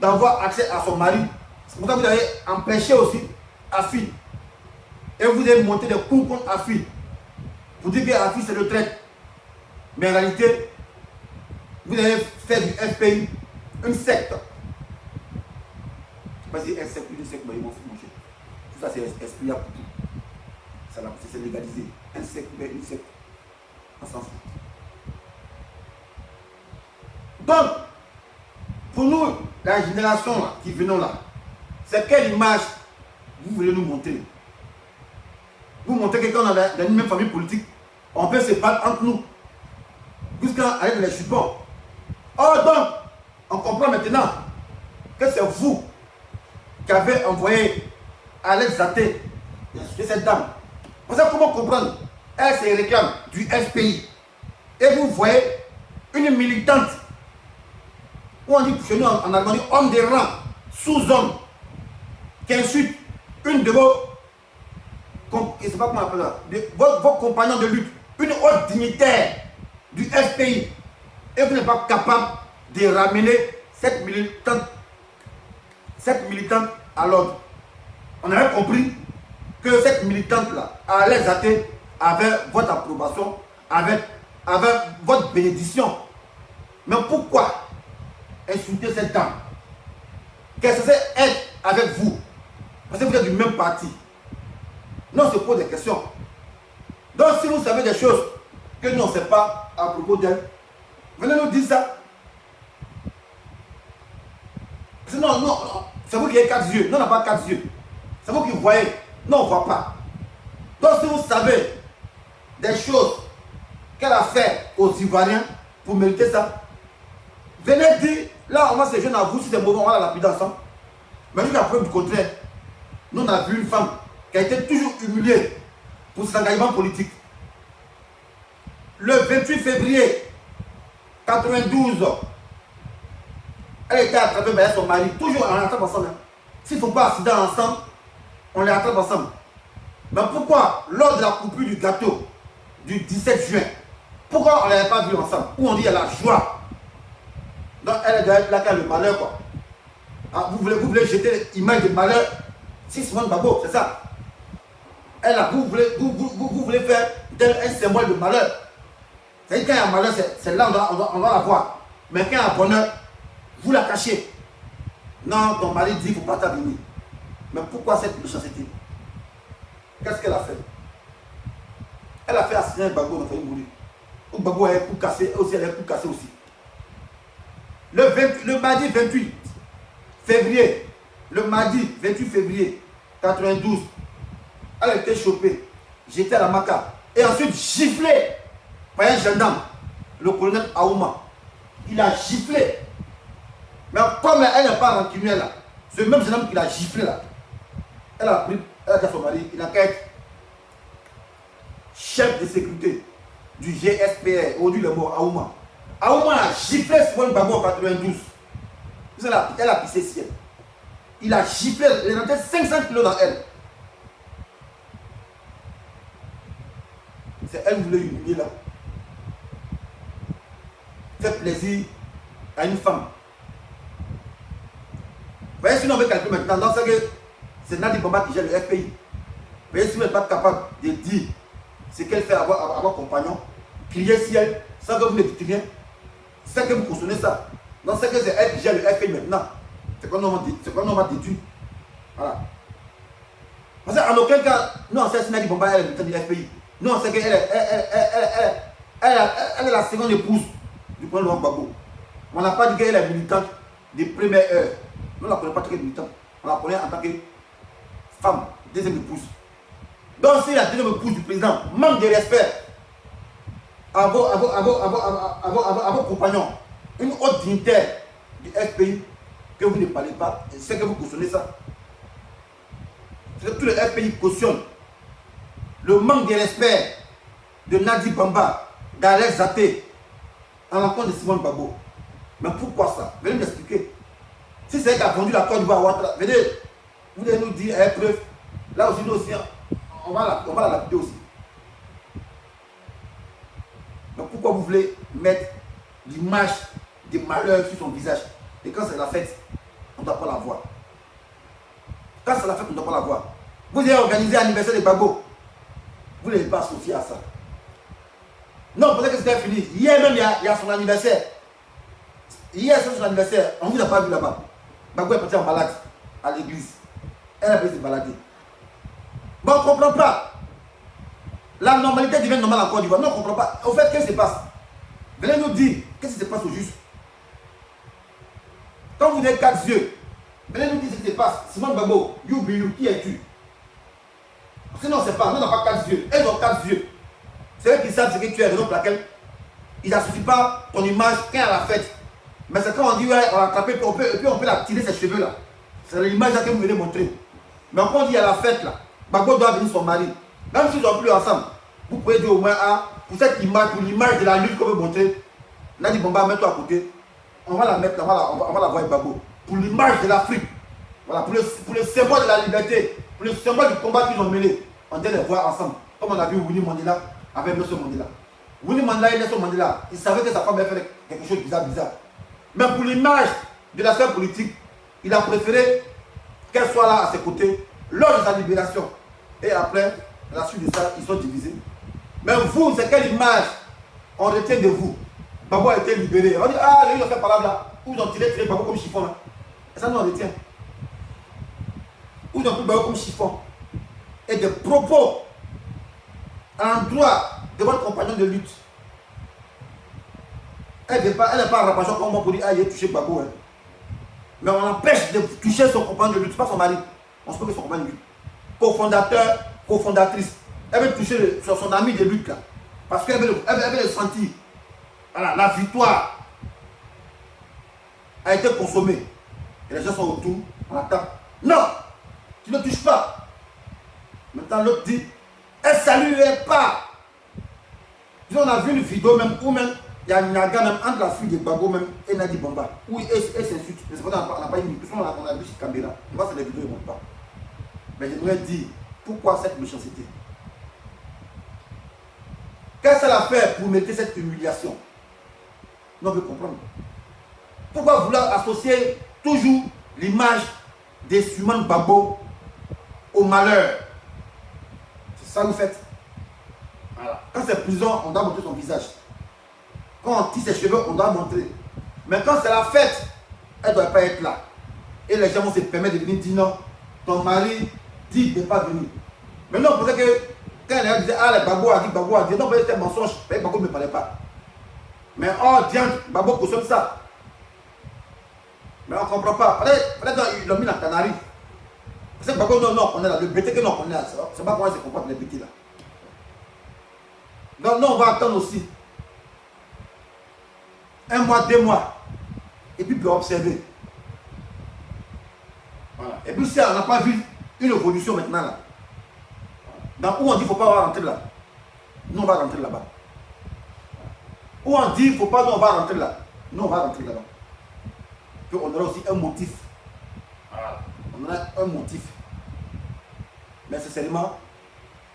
d'avoir accès à son mari, c'est pour ça que vous avez empêché aussi Afi. Et vous avez monté des coups contre Afi. Vous dites que Afi c'est le traite. Mais en réalité, vous avez fait du FPI une secte. Je ne sais pas si un secte ou une secte, mais ils vont manger. Tout ça c'est esprit à tout. C'est légalisé. Un secte, mais une secte. On s'en fout. Donc, pour nous, la génération là, qui venons là, c'est quelle image vous voulez nous montrer? Vous montrez que quand on a dans une même famille politique, on peut se battre entre nous. Jusqu'à aller dans les jupons. Oh donc, on comprend maintenant que c'est vous qui avez envoyé Alex Zaté de cette dame. Vous savez comment comprendre? Elle se réclame du FPI. Et vous voyez une militante, où on dit chez nous en Allemagne, homme de rang, sous-homme, qui insulte une de vos, je ne sais pas comment on appelle ça, vos compagnons de lutte, une haute dignitaire du FPI, et vous n'êtes pas capable de ramener cette militante à l'ordre. On avait compris que cette militante-là, Alex Zaté, avait votre approbation, avait votre bénédiction. Mais pourquoi insulter cette dame qui est censée être avec vous? Parce que vous êtes du même parti. Non, on se pose des questions. Donc, si vous savez des choses que nous, on ne sait pas à propos d'elle, venez nous dire ça. Non, non, c'est vous qui avez 4 yeux. Nous, on n'a pas 4 yeux. C'est vous qui voyez. Non, on ne voit pas. Donc, si vous savez des choses qu'elle a fait aux Ivoiriens pour mériter ça, venez dire, là, on va se jeune à vous, si c'est mauvais, on va la lapider ensemble. Mais jusqu'à preuve du contraire, nous, on a vu une femme qui a été toujours humiliée pour ses engagements politiques. Le 28 février 92, elle était attrapée par son mari, toujours on les attrape ensemble. S'il ne faut pas accident ensemble, on les attrape ensemble. Mais pourquoi, lors de la coupure du gâteau du 17 juin, pourquoi on ne l'avait pas vu ensemble? Où on dit qu'il y a la joie. Donc elle est là qui a le malheur, quoi. Ah, vous voulez jeter l'image de malheur sur Simone Gbagbo, c'est ça? Elle a, vous voulez faire un symbole de malheur. C'est-à-dire quand il y a un malheur, c'est là on va la voir. Mais quand il y a un bonheur, vous la cachez. Non, ton mari dit qu'il ne faut pas t'abîmer. Mais pourquoi cette méchanceté? Qu'est-ce qu'elle a fait? Elle a fait assassiner Gbagbo dans Faye Mbouli. Gbagbo a un coup cassé aussi, elle a un coup cassé aussi. Le mardi 28 février, le mardi 28 février 92, elle a été chopée, jetée à la maca et ensuite giflée par un gendarme, le colonel Aouma. Il a giflé. Mais comme elle n'est pas rancunière là, ce même gendarme qui l'a giflé là, elle a dit à son mari, il a qu'à être chef de sécurité du GSPR, aujourd'hui le mot Aouma. Aouma a giflé Simone Gbagbo en 92. Elle a pissé ciel. Il a giflé, il est rentré 500 kilos dans elle. C'est elle qui voulait humilier là. Faire plaisir à une femme. Vous voyez, si on veut calculer maintenant, dans ce que c'est Nadi Bamba qui gère le FPI. Vous voyez, si vous n'êtes pas capable de dire ce qu'elle fait à vos compagnons, crier ciel, sans que vous ne dites rien, c'est que vous consommez ça. Dans ce que c'est elle qui gère le FPI maintenant. C'est qu'on va déduire. Voilà. Parce qu'en aucun cas, nous on sait que Nadi Bamba est le du FPI. Nous on sait qu'elle est la seconde épouse du président Laurent Gbagbo. On n'a pas dit qu'elle est militante des premières heures. Nous ne la connaissons pas en tant que militante. On la connaît en tant que femme, deuxième épouse. Donc si la deuxième épouse du président manque de respect à vos compagnons, une haute dignitaire du FPI, que vous ne parlez pas, c'est que vous cautionnez ça. C'est que tout le FPI cautionne le manque de respect de Nadi Bamba, d'Alex Zaté, en l'encontre de Simone Gbagbo. Mais pourquoi ça? Venez m'expliquer. Si c'est elle qui a vendu la Côte d'Ivoire à Ouattara, venez, vous allez nous dire à preuve. Là aussi, nous aussi, on va la lapider aussi. Mais pourquoi vous voulez mettre l'image des malheurs sur son visage? Et quand c'est la fête, on ne doit pas la voir. Quand c'est la fête, on ne doit pas la voir. Vous avez organisé l'anniversaire de Gbagbo. Vous n'avez pas associé à ça. Non, peut-être que c'était fini. Hier même, il y a son anniversaire. Hier, c'est son anniversaire. On ne vous a pas vu là-bas. Gbagbo est parti en balade à l'église. Elle a pu se balader. Mais on ne comprend pas. La normalité devient normale en Côte d'Ivoire. Non, on ne comprend pas. Au fait, qu'est-ce qui se passe? Venez nous dire qu'est-ce qui se passe au juste. Quand vous avez 4 yeux, venez nous dire ce qui se passe. Simone Gbagbo, you, qui es-tu? Sinon, on ne sait pas. Nous, on n'a pas 4 yeux. Elles ont 4 yeux. C'est eux qui savent ce que tu es, raison pour laquelle il ne suffit pas ton image quand à la fête. Mais c'est quand on dit, ouais, on l'a attrapé, puis on peut la tirer ses cheveux là. C'est l'image que vous venez montrer. Mais quand on dit à la fête là, Gbagbo doit venir son mari. Même s'ils sont plus ensemble, vous pouvez dire au moins, pour cette image, pour l'image de la lutte qu'on veut montrer, Nadi Bamba, mets-toi à côté. On va la mettre là, on va la voir Gbagbo. Pour l'image de l'Afrique. Voilà, pour le symbole de la liberté, pour le symbole du combat qu'ils ont mené. On doit les voir ensemble. Comme on a vu Winnie Mandela avec Nelson Mandela. Winnie Mandela et Nelson Mandela, ils savaient que sa femme avait fait quelque chose de bizarre. Mais pour l'image de la scène politique, il a préféré qu'elle soit là à ses côtés lors de sa libération. Et après, à la suite de ça, ils sont divisés. Mais vous, c'est quelle image on retient de vous? Gbagbo a été libéré. On dit, les gens ont fait par là, où ils ont tiré Gbagbo comme chiffon là. Et ça, nous on retient. Où ils ont pris Gbagbo comme chiffon. et des propos à l'endroit de votre compagnon de lutte. Elle n'est pas en rapprochant comme moi pour dire, ah, il a touché Gbagbo. Hein. Mais on empêche de toucher son compagnon de lutte, pas son mari. On se peut que son compagnon de lutte. Cofondateur, cofondatrice. Elle veut toucher son ami de lutte là. Parce qu'elle veut le sentir. Voilà, la victoire a été consommée. Et les gens sont autour, on attend. Non, tu ne touches pas. Maintenant l'autre dit, elle ne saluait pas. On a vu une vidéo même où même il y a une naga même entre la fille de Gbagbo même et Nadi Bamba. Où elle s'insulte. Mais c'est pas on n'a pas une vidéo, on a vu sur caméra. Moi c'est des vidéos, ils ne montrent pas. Mais j'aimerais dire, pourquoi cette méchanceté? Qu'est-ce qu'elle a fait pour mettre cette humiliation? On veut comprendre. Pourquoi vouloir associer toujours l'image des Suman Gbagbo au malheur? C'est ça que vous faites. Voilà. Quand c'est prison, on doit montrer son visage. Quand on tisse ses cheveux, on doit montrer. Mais quand c'est la fête, elle ne doit pas être là. Et les gens vont se permettre de venir dire non, ton mari dit de ne pas venir. Maintenant, on pensait que quand elle disait, ah, le Gbagbo a dit, non, c'était un mensonge, mais Gbagbo ne me parlait pas. Mais oh, tiens, Gbagbo cautionne ça. Mais on ne comprend pas. Peut-être qu'ils l'ont mis dans la Canarie. Parce que Gbagbo, non, on est là. Le BT que non, on est là. C'est pas comment ils se comportent les BT là. Donc, non, on va attendre aussi. 1 mois, 2 mois. Et puis, peut observer. Voilà. Et puis, si on n'a pas vu une évolution maintenant là, dans où on dit qu'il ne faut pas rentrer là, nous on va rentrer là-bas. Où on dit qu'il ne faut pas, nous on va rentrer là, nous on va rentrer là-bas. Puis on aura aussi un motif. Voilà. On aura un motif. Mais sincèrement,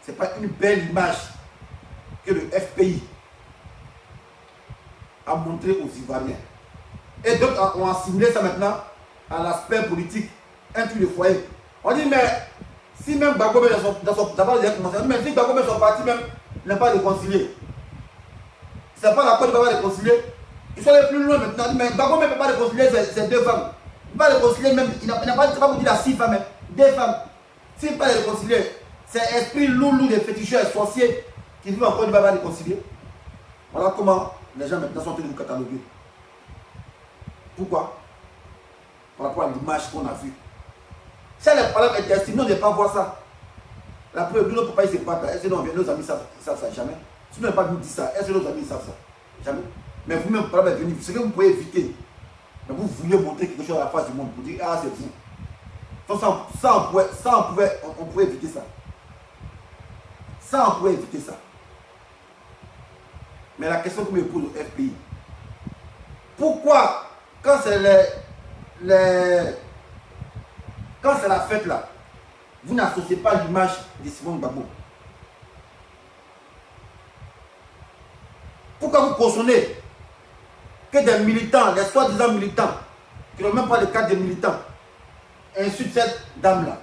ce n'est pas une belle image que le FPI a montré aux Ivoiriens. Et d'autres ont assimilé ça maintenant à l'aspect politique, un truc de foyer. On dit, mais si même Gbagbo dans son d'abord il a commencé, mais si Gbagbo son parti même n'est pas réconcilié, c'est pas la peine de ne pas réconcilier. Ils sont allés plus loin maintenant, mais Gbagbo ne peut pas réconcilier ces 2 femmes. Il ne peut pas réconcilier même, il n'a pas vous dire la 6 femmes, 2 femmes. S'il ne peut pas les réconcilier, c'est esprit loulou des féticheurs sorciers qui vivent encore, il va réconcilier. Voilà comment les gens maintenant sont en train de nous cataloguer. Pourquoi? Par rapport à l'image qu'on a vue. Si les problèmes intestins, nous ne devons pas voir ça. La preuve, nous ne pouvons pas y se battre. Est-ce que nos amis savent ça? Jamais. Si nous n'avons pas vu dire ça, est-ce que nos amis savent ça? Jamais. Mais vous-même, le problème est venu. Ce que vous pouvez éviter, mais vous vouliez montrer quelque chose à la face du monde pour dire, ah, c'est vous. Donc, on pouvait éviter ça. Ça, on pouvait éviter ça. Mais la question que me pose au FPI, pourquoi, quand c'est quand c'est la fête là, vous n'associez pas l'image de Simon Gbagbo? Pourquoi vous cautionnez que des militants, les soi-disant militants, qui n'ont même pas le cadre des militants, insultent cette dame-là,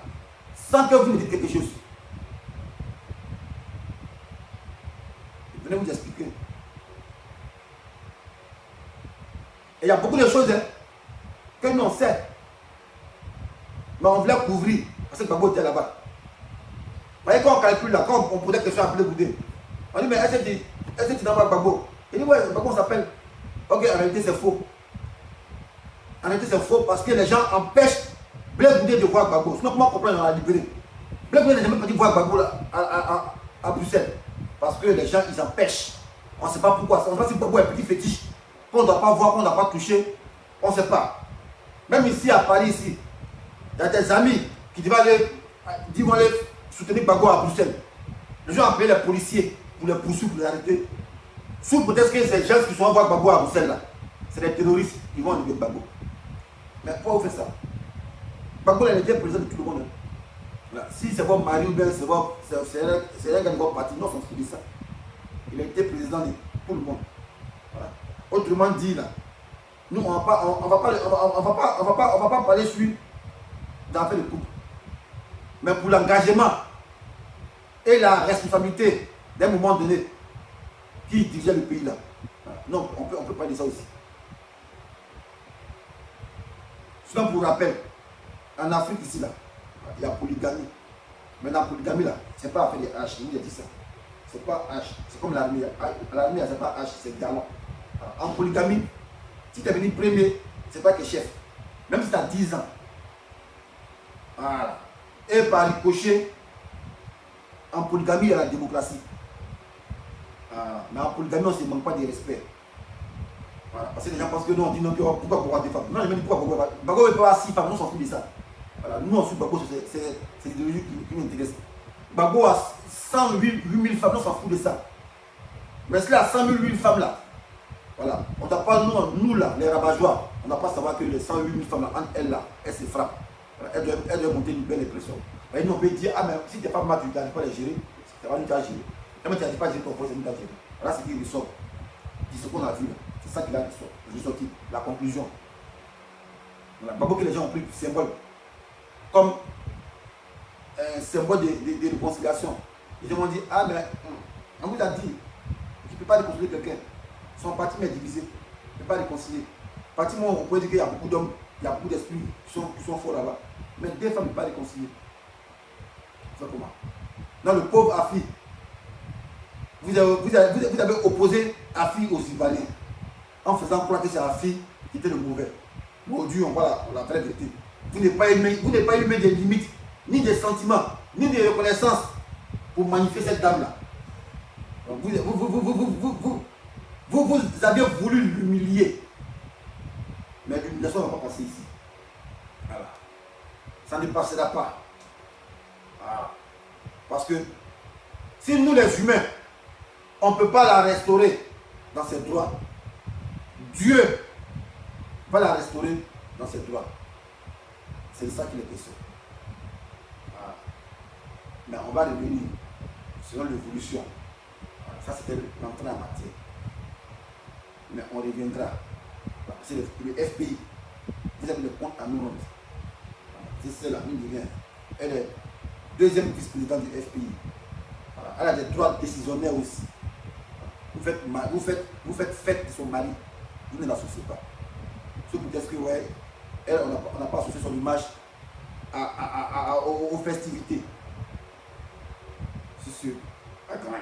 sans que vous me dites quelque chose? Venez vous expliquer. Et il y a beaucoup de choses hein, que nous on sait. Mais on voulait couvrir parce que Gbagbo était là-bas. Vous voyez quand on calcule là, quand on posait des questions à Blé Goudé, on dit mais est-ce que tu n'as pas Gbagbo? Il dit ouais, Gbagbo s'appelle. Ok, en réalité c'est faux. En réalité c'est faux parce que les gens empêchent Blé Goudé de voir Gbagbo. Sinon comment comprendre on l'a libéré? Blé Goudé n'a jamais pas voir Gbagbo à Bruxelles. Parce que les gens ils empêchent. On ne sait pas pourquoi. On ne sait pas si Gbagbo est petit fétiche. Qu'on ne doit pas voir, qu'on ne doit pas toucher. On ne sait pas. Même ici à Paris, ici, il y a des amis qui vont aller soutenir Gbagbo à Bruxelles. Les gens ont appelé les policiers pour les poursuivre, pour les arrêter. Sous peut-être que ces gens qui sont à voir Gbagbo à Bruxelles là, c'est des terroristes qui vont enlever Gbagbo. Mais pourquoi vous faites ça? Gbagbo il était président de tout le monde. Voilà. Si c'est votre mari ou bien c'est un gars de votre parti, non, on s'en fout de ça. Il a été président de tout le monde. Voilà. Autrement dit là, nous on va pas parler sur d'affaires de couple. Mais pour l'engagement et la responsabilité d'un moment donné qui dirigeait le pays là. Non, on peut pas dire ça aussi. Sinon pour rappel, en Afrique ici là, il y a polygamie. Maintenant, polygamie là, c'est pas affaire des H, je vous ai dit ça. C'est pas H, c'est comme l'armée. L'armée, c'est pas H, c'est galon. En polygamie, si tu es venu premier, c'est pas que chef. Même si tu as 10 ans. Voilà. Et par ricochet, en polygamie, il y a la démocratie. Voilà. Mais en polygamie, on ne se manque pas de respect. Voilà. Parce que les gens pensent que nous, on dit non, pourquoi avoir des femmes. Non, je me dis pourquoi Bago ne peut pas avoir 6 femmes, nous on s'en fout de ça. Voilà. Nous, on suit Bago, c'est l'idéologie qui nous intéresse. Bago a 108 000 femmes, nous on s'en fout de ça. Mais s'il a 100 000 femmes là, voilà, on n'a pas, nous là, les rabat-joie, on n'a pas à savoir que les 108 000 femmes là, entre elles là, elles se frappent. Voilà. Elles doivent monter une belle impression. Et nous on peut dire, ah mais si tes femmes là, tu n'arrives pas à les gérer, c'est pas nous qui as géré. Et mais tu n'arrives pas à gérer ton foyer, c'est nous qui as géré. Voilà ce qui ressort. C'est ce qu'on a vu là. C'est ça qui a ressorti, la conclusion. Voilà. Pas que les gens ont pris le symbole comme un symbole de réconciliation. Les gens m'ont dit, ah mais on vous a dit, tu ne peux pas réconcilier quelqu'un. Son parti mais divisé. Tu ne peux pas réconcilier. Parti, moi, on pourrait dire qu'il y a beaucoup d'hommes, il y a beaucoup d'esprits qui sont forts là-bas. Mais deux femmes ne peuvent pas réconcilier. C'est comment? Dans le pauvre Afi, vous avez opposé Afi aux Ivoiriens en faisant croire que c'est Afi qui était le mauvais. Aujourd'hui, on voit la vraie vérité. Vous n'avez pas eu des limites, ni des sentiments, ni des reconnaissances pour magnifier cette dame-là. Vous avez voulu l'humilier. Mais l'humiliation ne va pas passer ici. Voilà. Ça ne passera pas. Voilà. Parce que si nous les humains, on ne peut pas la restaurer dans ses droits, Dieu va la restaurer dans ses droits. C'est de ça qu'il est question. Voilà. Mais on va revenir selon l'évolution. Voilà. Ça c'était l'entrée en matière. Mais on reviendra. C'est le FPI. Vous avez le compte à nous. C'est celle-là, mine de rien. Elle est deuxième vice-présidente du FPI. Voilà. Elle a des droits décisionnaires aussi. Vous faites fête de son mari. Vous ne l'associez pas. Ce qui dit que ouais, elle, on n'a pas associé son image aux festivités. C'est sûr. À grand.